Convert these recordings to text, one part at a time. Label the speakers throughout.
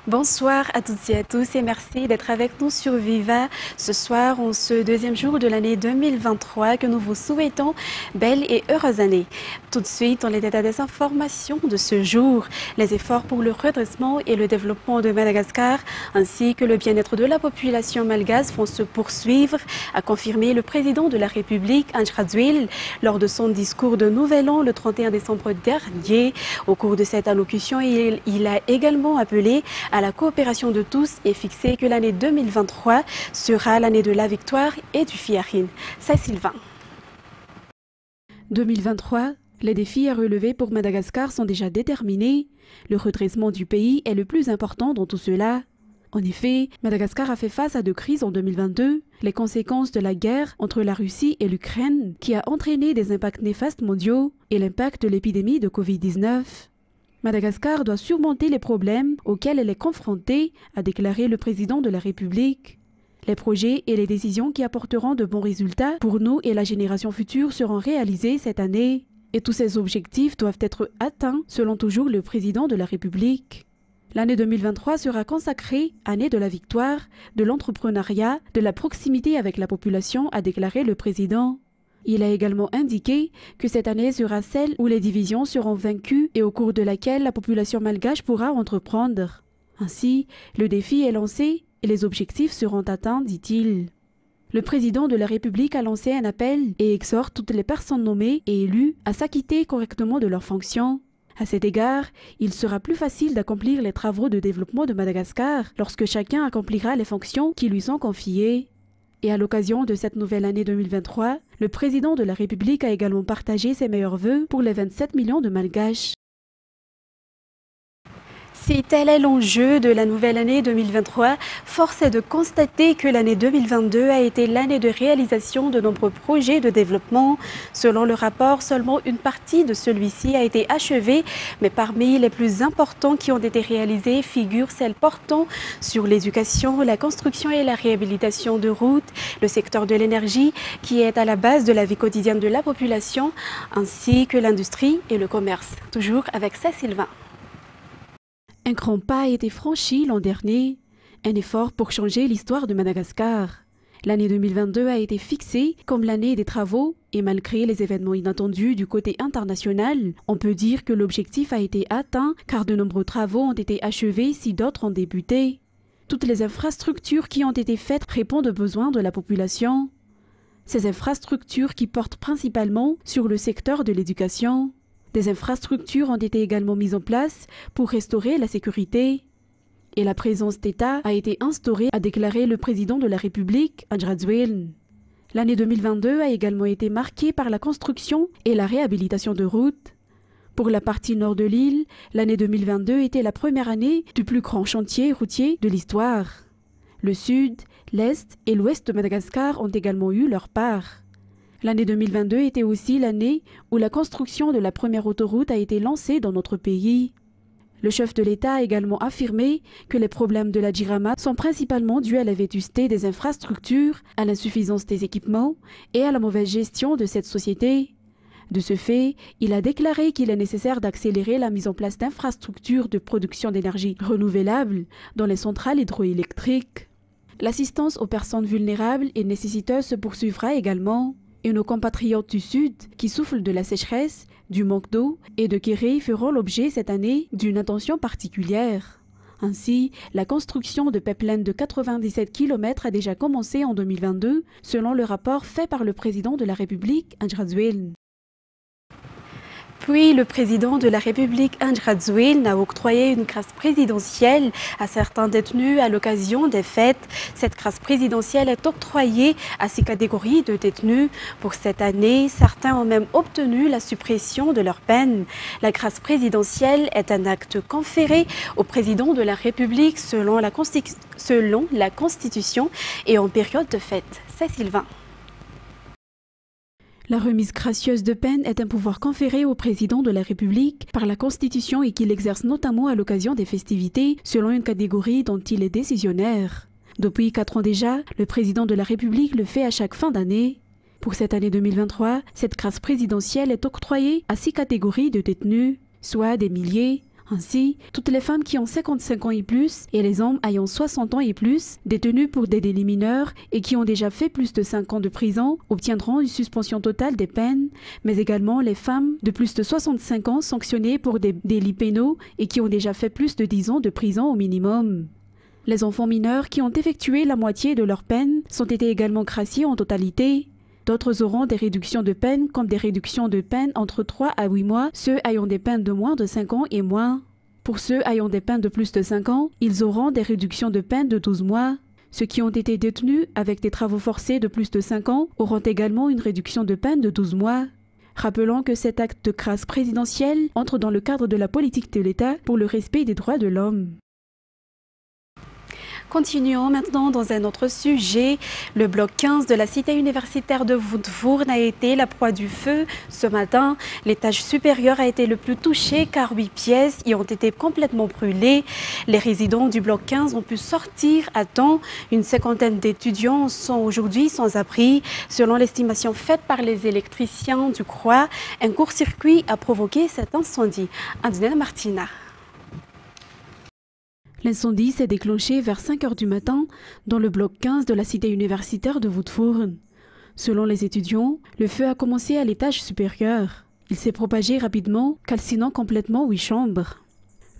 Speaker 1: Bonsoir à toutes et à tous et merci d'être avec nous sur Viva ce soir en ce deuxième jour de l'année 2023 que nous vous souhaitons belle et heureuse année. Tout de suite, on est à des informations de ce jour. Les efforts pour le redressement et le développement de Madagascar ainsi que le bien-être de la population malgache vont se poursuivre, a confirmé le président de la République, Andry Rajoelina, lors de son discours de Nouvel An le 31 décembre dernier. Au cours de cette allocution, il a également appelé à la coopération de tous et fixé que l'année 2023 sera l'année de la victoire et du fiarin. C'est Sylvain. 2023, les défis à relever pour Madagascar sont déjà déterminés. Le redressement du pays est le plus important dans tout cela. En effet, Madagascar a fait face à deux crises en 2022, les conséquences de la guerre entre la Russie et l'Ukraine qui a entraîné des impacts néfastes mondiaux et l'impact de l'épidémie de Covid-19. Madagascar doit surmonter les problèmes auxquels elle est confrontée, a déclaré le président de la République. Les projets et les décisions qui apporteront de bons résultats pour nous et la génération future seront réalisés cette année. Et tous ces objectifs doivent être atteints, selon toujours le président de la République. L'année 2023 sera consacrée année de la victoire, de l'entrepreneuriat, de la proximité avec la population, a déclaré le président. Il a également indiqué que cette année sera celle où les divisions seront vaincues et au cours de laquelle la population malgache pourra entreprendre. Ainsi, le défi est lancé et les objectifs seront atteints, dit-il. Le président de la République a lancé un appel et exhorte toutes les personnes nommées et élues à s'acquitter correctement de leurs fonctions. À cet égard, il sera plus facile d'accomplir les travaux de développement de Madagascar lorsque chacun accomplira les fonctions qui lui sont confiées. Et à l'occasion de cette nouvelle année 2023, le président de la République a également partagé ses meilleurs vœux pour les 27 millions de Malgaches. Si tel est l'enjeu de la nouvelle année 2023, force est de constater que l'année 2022 a été l'année de réalisation de nombreux projets de développement. Selon le rapport, seulement une partie de celui-ci a été achevée, mais parmi les plus importants qui ont été réalisés figurent celles portant sur l'éducation, la construction et la réhabilitation de routes, le secteur de l'énergie qui est à la base de la vie quotidienne de la population, ainsi que l'industrie et le commerce. Toujours avec ça, Sylvain. Un grand pas a été franchi l'an dernier, un effort pour changer l'histoire de Madagascar. L'année 2022 a été fixée comme l'année des travaux et malgré les événements inattendus du côté international, on peut dire que l'objectif a été atteint car de nombreux travaux ont été achevés si d'autres ont débuté. Toutes les infrastructures qui ont été faites répondent aux besoins de la population. Ces infrastructures qui portent principalement sur le secteur de l'éducation. Des infrastructures ont été également mises en place pour restaurer la sécurité. Et la présence d'État a été instaurée, a déclaré le président de la République, Andry Rajoelina. L'année 2022 a également été marquée par la construction et la réhabilitation de routes. Pour la partie nord de l'île, l'année 2022 était la première année du plus grand chantier routier de l'histoire. Le sud, l'est et l'ouest de Madagascar ont également eu leur part. L'année 2022 était aussi l'année où la construction de la première autoroute a été lancée dans notre pays. Le chef de l'État a également affirmé que les problèmes de la Jirama sont principalement dus à la vétusté des infrastructures, à l'insuffisance des équipements et à la mauvaise gestion de cette société. De ce fait, il a déclaré qu'il est nécessaire d'accélérer la mise en place d'infrastructures de production d'énergie renouvelable dans les centrales hydroélectriques. L'assistance aux personnes vulnérables et nécessiteuses se poursuivra également. Et nos compatriotes du Sud, qui souffrent de la sécheresse, du manque d'eau et de Kéré feront l'objet cette année d'une attention particulière. Ainsi, la construction de pipelines de 97 km a déjà commencé en 2022, selon le rapport fait par le président de la République, Andry Rajoelina. Puis, le président de la République, Andry Rajoelina, a octroyé une grâce présidentielle à certains détenus à l'occasion des fêtes. Cette grâce présidentielle est octroyée à ces catégories de détenus. Pour cette année, certains ont même obtenu la suppression de leur peine. La grâce présidentielle est un acte conféré au président de la République selon la Constitution et en période de fête. C'est Sylvain. La remise gracieuse de peine est un pouvoir conféré au président de la République par la Constitution et qu'il exerce notamment à l'occasion des festivités selon une catégorie dont il est décisionnaire. Depuis 4 ans déjà, le président de la République le fait à chaque fin d'année. Pour cette année 2023, cette grâce présidentielle est octroyée à 6 catégories de détenus, soit des milliers, Ainsi, toutes les femmes qui ont 55 ans et plus et les hommes ayant 60 ans et plus détenus pour des délits mineurs et qui ont déjà fait plus de 5 ans de prison obtiendront une suspension totale des peines, mais également les femmes de plus de 65 ans sanctionnées pour des délits pénaux et qui ont déjà fait plus de 10 ans de prison au minimum. Les enfants mineurs qui ont effectué la moitié de leur peine sont été également graciés en totalité. D'autres auront des réductions de peine comme des réductions de peine entre 3 à 8 mois, ceux ayant des peines de moins de 5 ans et moins. Pour ceux ayant des peines de plus de 5 ans, ils auront des réductions de peine de 12 mois. Ceux qui ont été détenus avec des travaux forcés de plus de 5 ans auront également une réduction de peine de 12 mois. Rappelons que cet acte de grâce présidentielle entre dans le cadre de la politique de l'État pour le respect des droits de l'homme. Continuons maintenant dans un autre sujet. Le bloc 15 de la cité universitaire de Woodvoorn a été la proie du feu ce matin. L'étage supérieur a été le plus touché car 8 pièces y ont été complètement brûlées. Les résidents du bloc 15 ont pu sortir à temps. Une cinquantaine d'étudiants sont aujourd'hui sans abri. Selon l'estimation faite par les électriciens du Croix, un court-circuit a provoqué cet incendie. Andina Martina. L'incendie s'est déclenché vers 5 heures du matin dans le bloc 15 de la cité universitaire de Woodvoorn. Selon les étudiants, le feu a commencé à l'étage supérieur. Il s'est propagé rapidement, calcinant complètement 8 chambres.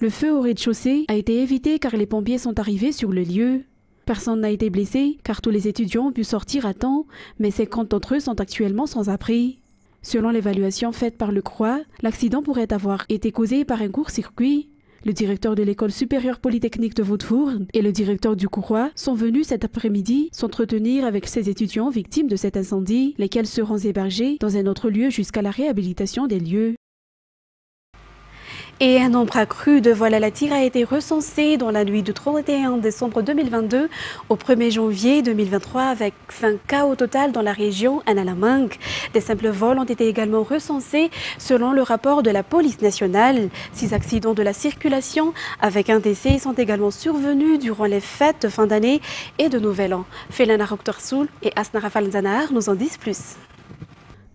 Speaker 1: Le feu au rez-de-chaussée a été évité car les pompiers sont arrivés sur le lieu. Personne n'a été blessé car tous les étudiants ont pu sortir à temps, mais 50 d'entre eux sont actuellement sans abri. Selon l'évaluation faite par le Croix, l'accident pourrait avoir été causé par un court-circuit. Le directeur de l'école supérieure polytechnique de Woodvoorn et le directeur du Croix sont venus cet après-midi s'entretenir avec ces étudiants victimes de cet incendie, lesquels seront hébergés dans un autre lieu jusqu'à la réhabilitation des lieux. Et un nombre accru de vols à la tire a été recensé dans la nuit du 31 décembre 2022 au 1er janvier 2023 avec 20 cas au total dans la région Analamang. Des simples vols ont été également recensés selon le rapport de la police nationale. 6 accidents de la circulation avec un décès sont également survenus durant les fêtes de fin d'année et de Nouvel An. Felana Roktorsoul et Asnara Falzanar nous en disent plus.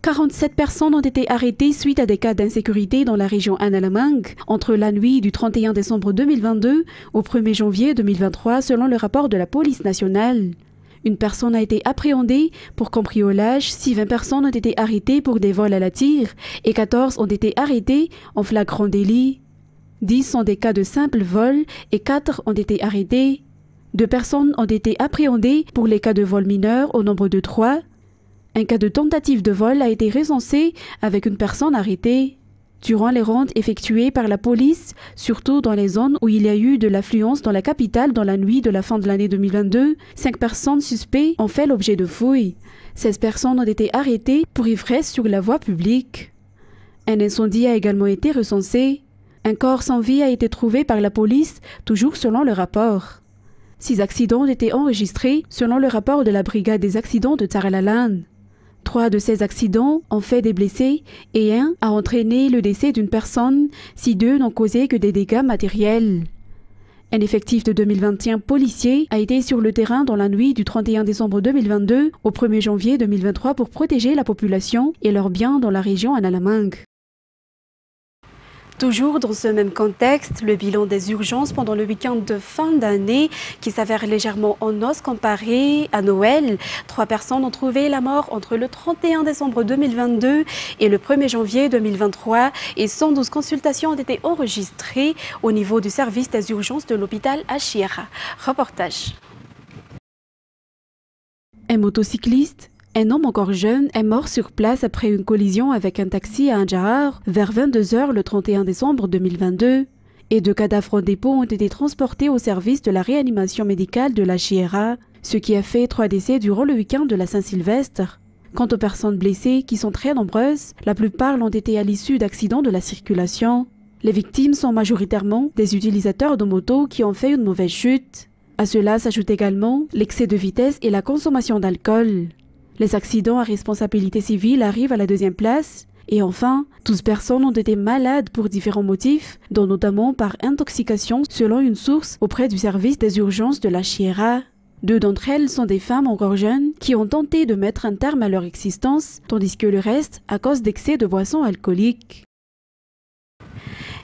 Speaker 1: 47 personnes ont été arrêtées suite à des cas d'insécurité dans la région Analamang entre la nuit du 31 décembre 2022 au 1er janvier 2023 selon le rapport de la police nationale. Une personne a été appréhendée pour cambriolage, 20 personnes ont été arrêtées pour des vols à la tire et 14 ont été arrêtées en flagrant délit. 10 sont des cas de simple vol et 4 ont été arrêtés. 2 personnes ont été appréhendées pour les cas de vol mineur au nombre de 3. Un cas de tentative de vol a été recensé avec une personne arrêtée. Durant les rondes effectuées par la police, surtout dans les zones où il y a eu de l'affluence dans la capitale dans la nuit de la fin de l'année 2022, 5 personnes suspectes ont fait l'objet de fouilles. 16 personnes ont été arrêtées pour ivresse sur la voie publique. Un incendie a également été recensé. Un corps sans vie a été trouvé par la police, toujours selon le rapport. 6 accidents ont été enregistrés selon le rapport de la brigade des accidents de Taralalan. 3 de ces accidents ont fait des blessés et 1 a entraîné le décès d'une personne si 2 n'ont causé que des dégâts matériels. Un effectif de 2021 policiers a été sur le terrain dans la nuit du 31 décembre 2022 au 1er janvier 2023 pour protéger la population et leurs biens dans la région Analamang. Toujours dans ce même contexte, le bilan des urgences pendant le week-end de fin d'année qui s'avère légèrement en hausse comparé à Noël. 3 personnes ont trouvé la mort entre le 31 décembre 2022 et le 1er janvier 2023 et 112 consultations ont été enregistrées au niveau du service des urgences de l'hôpital Achiera. Reportage. Un motocycliste, un homme encore jeune, est mort sur place après une collision avec un taxi à Anjahar vers 22 h le 31 décembre 2022. Et 2 cadavres en dépôt ont été transportés au service de la réanimation médicale de la Chiera, ce qui a fait 3 décès durant le week-end de la Saint-Sylvestre. Quant aux personnes blessées, qui sont très nombreuses, la plupart l'ont été à l'issue d'accidents de la circulation. Les victimes sont majoritairement des utilisateurs de motos qui ont fait une mauvaise chute. À cela s'ajoute également l'excès de vitesse et la consommation d'alcool. Les accidents à responsabilité civile arrivent à la 2e place. Et enfin, 12 personnes ont été malades pour différents motifs, dont notamment par intoxication selon une source auprès du service des urgences de la Chiera. 2 d'entre elles sont des femmes encore jeunes qui ont tenté de mettre un terme à leur existence, tandis que le reste à cause d'excès de boissons alcooliques.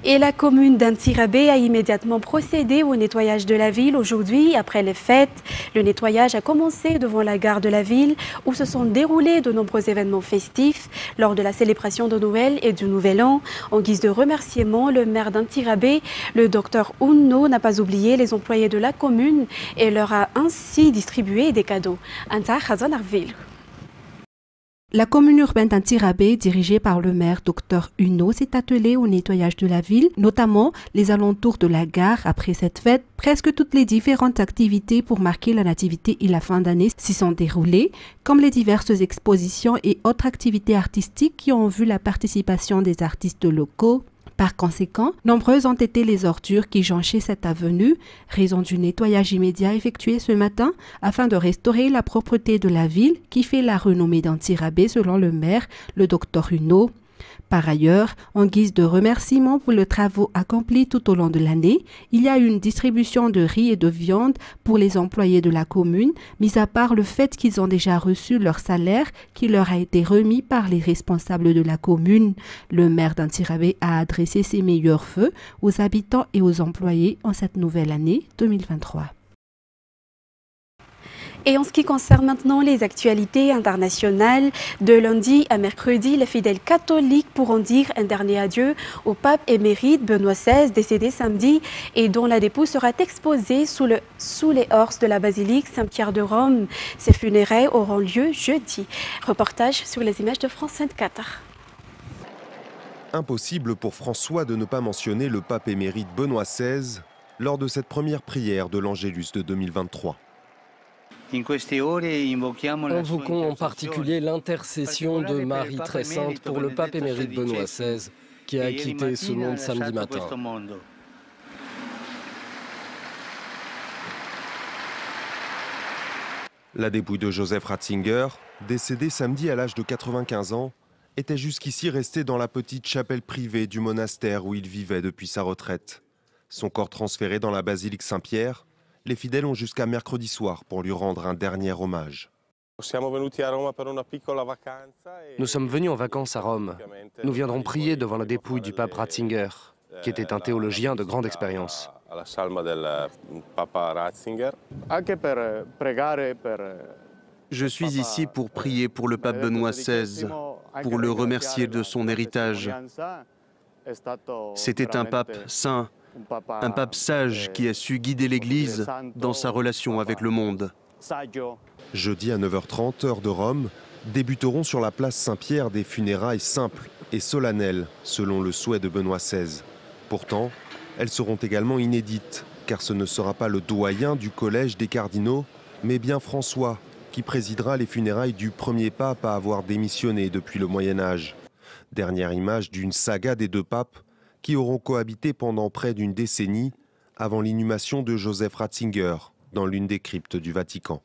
Speaker 1: Et la commune d'Antsirabe a immédiatement procédé au nettoyage de la ville aujourd'hui après les fêtes. Le nettoyage a commencé devant la gare de la ville où se sont déroulés de nombreux événements festifs lors de la célébration de Noël et du Nouvel An. En guise de remerciement, le maire d'Antsirabe, le docteur Unno, n'a pas oublié les employés de la commune et leur a ainsi distribué des cadeaux.
Speaker 2: La commune urbaine d'Antsirabe, dirigée par le maire Dr Unno, s'est attelée au nettoyage de la ville, notamment les alentours de la gare. Après cette fête, presque toutes les différentes activités pour marquer la nativité et la fin d'année s'y sont déroulées, comme les diverses expositions et autres activités artistiques qui ont vu la participation des artistes locaux. Par conséquent, nombreuses ont été les ordures qui jonchaient cette avenue, raison du nettoyage immédiat effectué ce matin afin de restaurer la propreté de la ville qui fait la renommée d'Antsirabe selon le maire, le docteur Unno. Par ailleurs, en guise de remerciement pour les travaux accomplis tout au long de l'année, il y a eu une distribution de riz et de viande pour les employés de la commune, mis à part le fait qu'ils ont déjà reçu leur salaire qui leur a été remis par les responsables de la commune. Le maire d'Antsirabe a adressé ses meilleurs vœux aux habitants et aux employés en cette nouvelle année 2023.
Speaker 1: Et en ce qui concerne maintenant les actualités internationales, de lundi à mercredi, les fidèles catholiques pourront dire un dernier adieu au pape émérite Benoît XVI, décédé samedi et dont la dépouille sera exposée sous les orses de la basilique Saint-Pierre de Rome. Ces funérailles auront lieu jeudi. Reportage sur les images de France 24.
Speaker 3: Impossible pour François de ne pas mentionner le pape émérite Benoît XVI lors de cette première prière de l'Angélus de 2023.
Speaker 4: Invoquons en particulier l'intercession de Marie très sainte pour le pape émérite Benoît XVI, qui a quitté ce monde samedi matin.
Speaker 3: La dépouille de Joseph Ratzinger, décédé samedi à l'âge de 95 ans, était jusqu'ici restée dans la petite chapelle privée du monastère où il vivait depuis sa retraite. Son corps transféré dans la basilique Saint-Pierre, les fidèles ont jusqu'à mercredi soir pour lui rendre un dernier hommage.
Speaker 4: Nous sommes venus en vacances à Rome. Nous viendrons prier devant la dépouille du pape Ratzinger, qui était un théologien de grande expérience.
Speaker 5: Je suis ici pour prier pour le pape Benoît XVI, pour le remercier de son héritage. C'était un pape saint, un pape sage qui a su guider l'Église dans sa relation avec le monde.
Speaker 3: Jeudi à 9h30, heure de Rome, débuteront sur la place Saint-Pierre des funérailles simples et solennelles, selon le souhait de Benoît XVI. Pourtant, elles seront également inédites, car ce ne sera pas le doyen du collège des cardinaux, mais bien François, qui présidera les funérailles du premier pape à avoir démissionné depuis le Moyen-Âge. Dernière image d'une saga des deux papes, qui auront cohabité pendant près d'une décennie avant l'inhumation de Joseph Ratzinger dans l'une des cryptes du Vatican.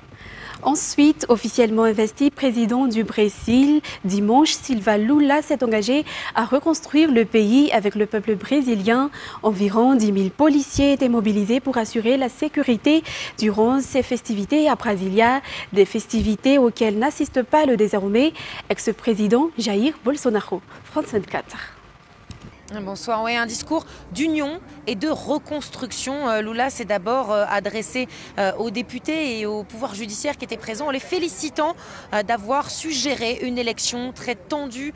Speaker 1: Ensuite, officiellement investi président du Brésil, dimanche, Silva Lula s'est engagé à reconstruire le pays avec le peuple brésilien. Environ 10 000 policiers étaient mobilisés pour assurer la sécurité durant ces festivités à Brasilia, des festivités auxquelles n'assiste pas le désormais ex-président Jair Bolsonaro. France 24.
Speaker 6: Bonsoir. Oui, un discours d'union et de reconstruction. Lula s'est d'abord adressé aux députés et au pouvoir judiciaire qui étaient présents, en les félicitant d'avoir su gérer une élection très tendue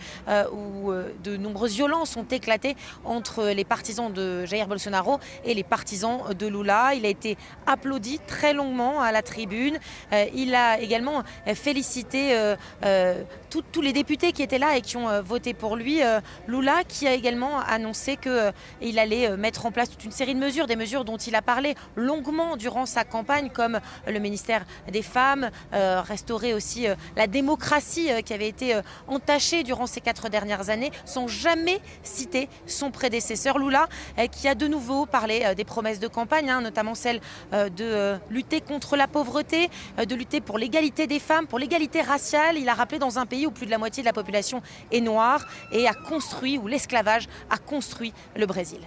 Speaker 6: où de nombreuses violences ont éclaté entre les partisans de Jair Bolsonaro et les partisans de Lula. Il a été applaudi très longuement à la tribune. Il a également félicité tous les députés qui étaient là et qui ont voté pour lui. Lula qui a également annoncé qu'il allait mettre en place toute une série de mesures, des mesures dont il a parlé longuement durant sa campagne, comme le ministère des Femmes, restaurer aussi la démocratie qui avait été entachée durant ces 4 dernières années, sans jamais citer son prédécesseur Lula, qui a de nouveau parlé des promesses de campagne, notamment celle de lutter contre la pauvreté, de lutter pour l'égalité des femmes, pour l'égalité raciale. Il a rappelé dans un pays où plus de la moitié de la population est noire et a construit, où l'esclavage a construit le Brésil.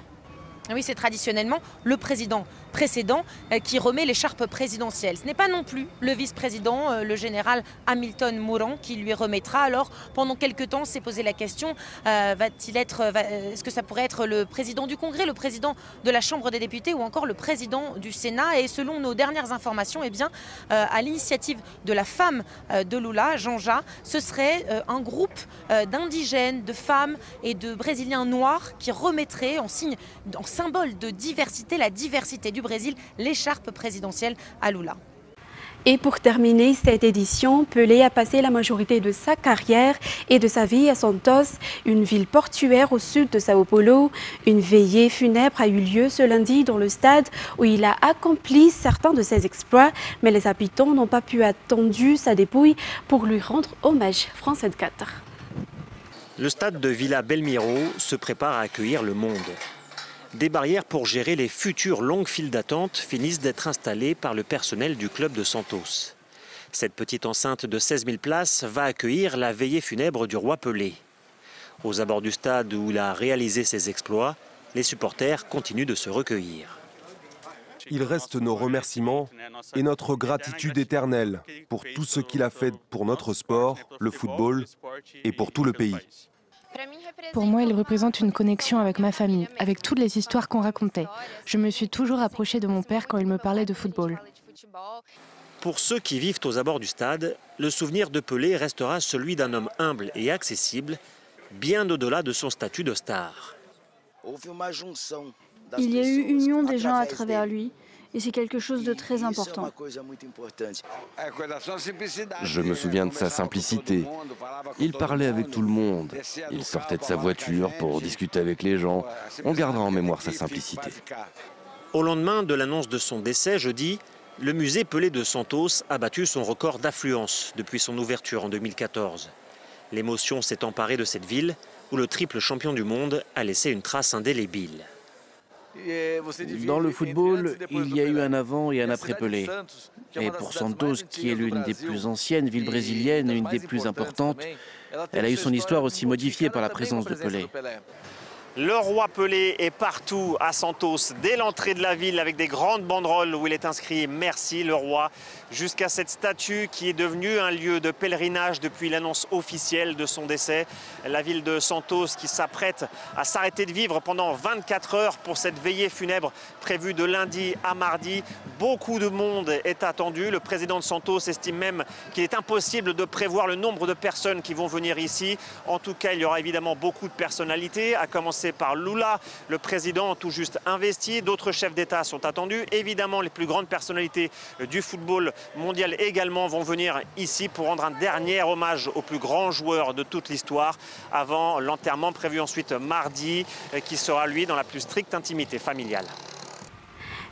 Speaker 6: Oui, c'est traditionnellement le président précédent qui remet l'écharpe présidentielle. Ce n'est pas non plus le vice-président, le général Hamilton Mourán, qui lui remettra. Alors pendant quelques temps, s'est posé la question, est-ce que ça pourrait être le président du Congrès, le président de la Chambre des députés ou encore le président du Sénat? Et selon nos dernières informations, eh bien, à l'initiative de la femme de Lula, Janja, ce serait un groupe d'indigènes, de femmes et de Brésiliens noirs qui remettraient en symbole de diversité, la diversité du Brésil, l'écharpe présidentielle à Lula.
Speaker 1: Et pour terminer cette édition, Pelé a passé la majorité de sa carrière et de sa vie à Santos, une ville portuaire au sud de Sao Paulo. Une veillée funèbre a eu lieu ce lundi dans le stade où il a accompli certains de ses exploits, mais les habitants n'ont pas pu attendre sa dépouille pour lui rendre hommage. France 24.
Speaker 7: Le stade de Vila Belmiro se prépare à accueillir le monde. Des barrières pour gérer les futures longues files d'attente finissent d'être installées par le personnel du club de Santos. Cette petite enceinte de 16 000 places va accueillir la veillée funèbre du roi Pelé. Aux abords du stade où il a réalisé ses exploits, les supporters continuent de se recueillir.
Speaker 3: Il reste nos remerciements et notre gratitude éternelle pour tout ce qu'il a fait pour notre sport, le football, et pour tout le pays.
Speaker 8: Pour moi, il représente une connexion avec ma famille, avec toutes les histoires qu'on racontait. Je me suis toujours approchée de mon père quand il me parlait de football.
Speaker 7: Pour ceux qui vivent aux abords du stade, le souvenir de Pelé restera celui d'un homme humble et accessible, bien au-delà de son statut de star.
Speaker 9: Il y a eu union des gens à travers lui. Et c'est quelque chose de très important.
Speaker 10: Je me souviens de sa simplicité. Il parlait avec tout le monde. Il sortait de sa voiture pour discuter avec les gens. On gardera en mémoire sa simplicité.
Speaker 7: Au lendemain de l'annonce de son décès jeudi, le musée Pelé de Santos a battu son record d'affluence depuis son ouverture en 2014. L'émotion s'est emparée de cette ville où le triple champion du monde a laissé une trace indélébile.
Speaker 11: Dans le football, il y a eu un avant et un après Pelé. Et pour Santos, qui est l'une des plus anciennes villes brésiliennes et une des plus importantes, elle a eu son histoire aussi modifiée par la présence de Pelé.
Speaker 7: Le roi Pelé est partout à Santos, dès l'entrée de la ville, avec des grandes banderoles où il est inscrit « Merci le roi », jusqu'à cette statue qui est devenue un lieu de pèlerinage depuis l'annonce officielle de son décès. La ville de Santos qui s'apprête à s'arrêter de vivre pendant 24 heures pour cette veillée funèbre prévue de lundi à mardi. Beaucoup de monde est attendu. Le président de Santos estime même qu'il est impossible de prévoir le nombre de personnes qui vont venir ici. En tout cas, il y aura évidemment beaucoup de personnalités, à commencer par Lula, le président tout juste investi. D'autres chefs d'État sont attendus. Évidemment, les plus grandes personnalités du football mondial également vont venir ici pour rendre un dernier hommage au plus grand joueur de toute l'histoire avant l'enterrement prévu ensuite mardi, qui sera lui dans la plus stricte intimité familiale.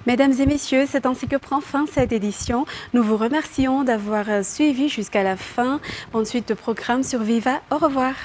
Speaker 1: Mesdames et messieurs, c'est ainsi que prend fin cette édition. Nous vous remercions d'avoir suivi jusqu'à la fin. Bonne suite de programme sur Viva. Au revoir.